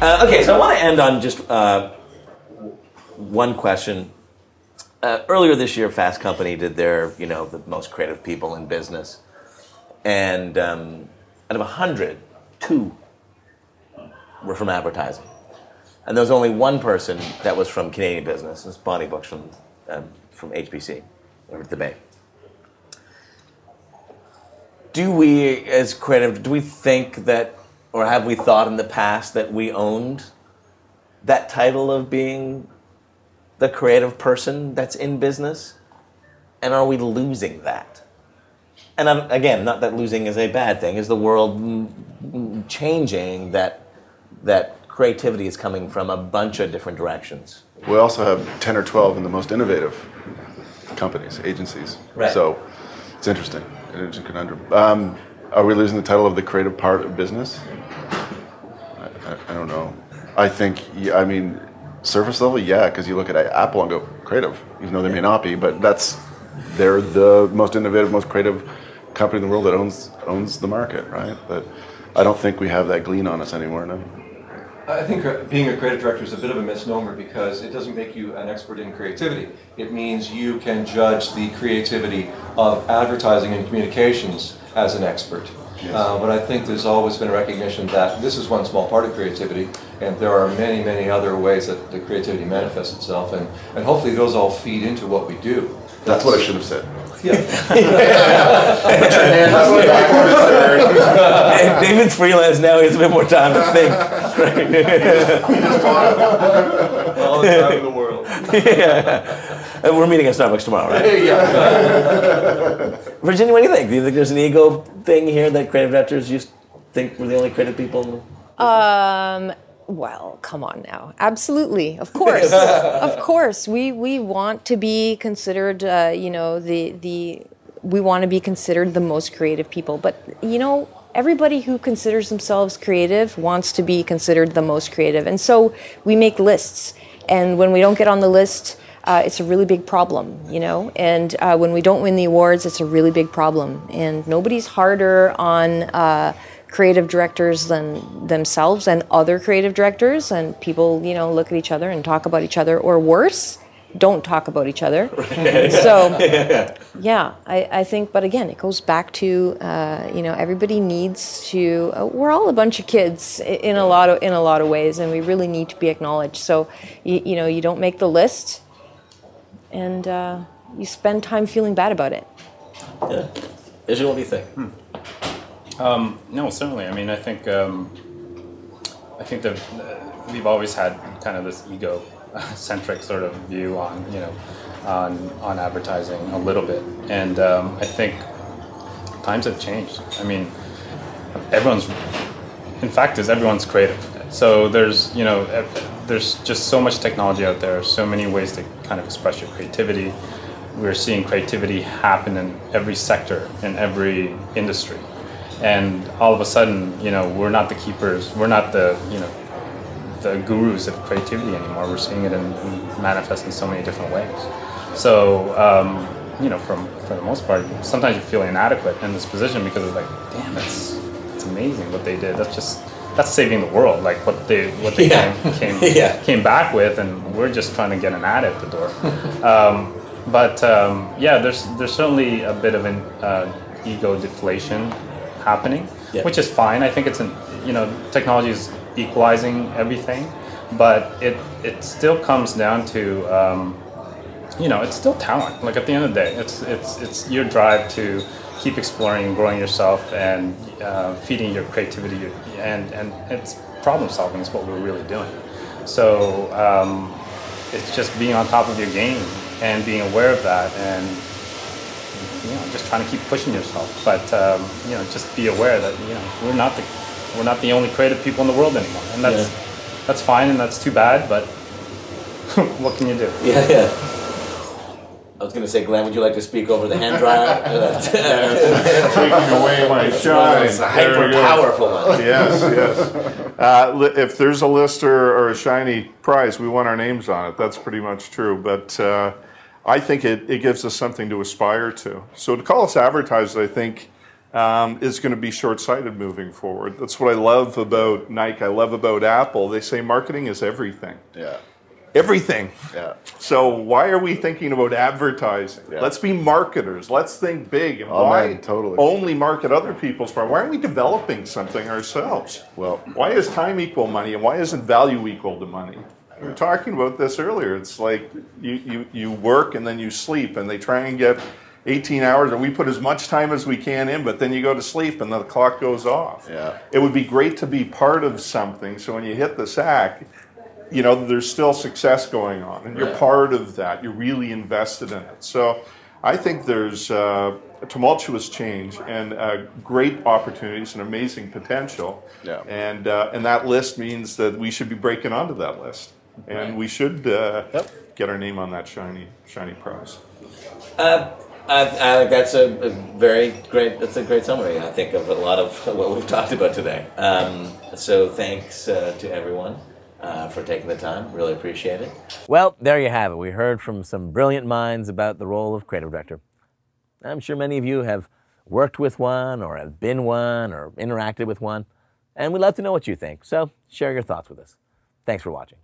Okay, so I want to end on just one question. Earlier this year, Fast Company did their, the most creative people in business. And out of 100, 2 were from advertising. And there was only one person that was from Canadian business. It's Bonnie Books from HBC, over at the Bay. Do we, as creative, do we think that, or have we thought in the past that we owned that title of being the creative person that's in business? And are we losing that? And again, not that losing is a bad thing. Is the world changing that creativity is coming from a bunch of different directions? We also have 10 or 12 in the most innovative companies, agencies. Right. So it's interesting. It's a conundrum. Are we losing the title of the creative part of business? I don't know. I think, surface level, yeah, because you look at Apple and go, creative, even though they may not be, but they're the most innovative, most creative company in the world that owns the market, right? But I don't think we have that glean on us anymore, no. I think being a creative director is a bit of a misnomer because it doesn't make you an expert in creativity. It means you can judge the creativity of advertising and communications as an expert. Yes. But I think there's always been a recognition that this is one small part of creativity, and there are many, many other ways that the creativity manifests itself, and hopefully those all feed into what we do. That's what I should have said. Yeah. David's freelance now. He has a bit more time to think. All the time in the world. Yeah. And we're meeting at Starbucks tomorrow, right? Yeah. Virginia, what do you think? Do you think there's an ego thing here that creative directors used to think we're the only creative people? Well, come on now. Absolutely. Of course. Of course. We want to be considered, we want to be considered the most creative people. But, everybody who considers themselves creative wants to be considered the most creative. And so we make lists. And when we don't get on the list, it's a really big problem, And when we don't win the awards, it's a really big problem. And nobody's harder on creative directors than themselves and other creative directors, and people, look at each other and talk about each other, or worse, don't talk about each other. So, yeah, I think, but again, it goes back to, everybody needs to. We're all a bunch of kids in a lot of ways, and we really need to be acknowledged. So, you don't make the list, and you spend time feeling bad about it. Yeah, Israel, what do you think? No, certainly. I think that we've always had kind of this ego-centric sort of view on on advertising a little bit, and I think times have changed. Everyone's creative. So there's just so much technology out there, so many ways to kind of express your creativity. We're seeing creativity happen in every sector, in every industry. And all of a sudden, we're not the keepers, we're not the gurus of creativity anymore. We're seeing it manifest in so many different ways. So, for the most part, sometimes you feel inadequate in this position because it's like, damn, it's amazing what they did. That's saving the world. Like what they came back with, and we're just trying to get an ad out the door. There's certainly a bit of an ego deflation happening, which is fine. I think technology is equalizing everything, but it still comes down to it's still talent. Like at the end of the day, it's your drive to keep exploring and growing yourself and feeding your creativity, and it's problem solving is what we're really doing. So it's just being on top of your game and being aware of that, and just trying to keep pushing yourself. But just be aware that we're not the only creative people in the world anymore, and that's fine, and that's too bad. But what can you do? Yeah. I was going to say, Glenn, would you like to speak over the hand dryer? Taking away my shine. It's a hyper-powerful one. Yes. If there's a list or a shiny prize, we want our names on it. That's pretty much true. But I think it gives us something to aspire to. So to call us advertisers, I think is going to be short-sighted moving forward. That's what I love about Nike. I love about Apple. They say marketing is everything. Yeah. Everything. Yeah. So why are we thinking about advertising? Yeah. Let's be marketers. Let's think big. And Oh, why man, totally. only market other people's product? Why aren't we developing something ourselves? Well, why is time equal money, and why isn't value equal to money? We were talking about this earlier. It's like you work and then you sleep, and they try and get 18 hours, or we put as much time as we can in, but then you go to sleep and the clock goes off. Yeah. It would be great to be part of something, so when you hit the sack, you know, there's still success going on, and you're part of that. You're really invested in it. So I think there's a tumultuous change and great opportunities and amazing potential. Yeah. And that list means that we should be breaking onto that list. And we should get our name on that shiny prize. I think that's a great summary, I think, of a lot of what we've talked about today. So thanks to everyone for taking the time. Really appreciate it. Well, there you have it. We heard from some brilliant minds about the role of creative director. I'm sure many of you have worked with one, or have been one, or interacted with one, and we'd love to know what you think. So share your thoughts with us. Thanks for watching.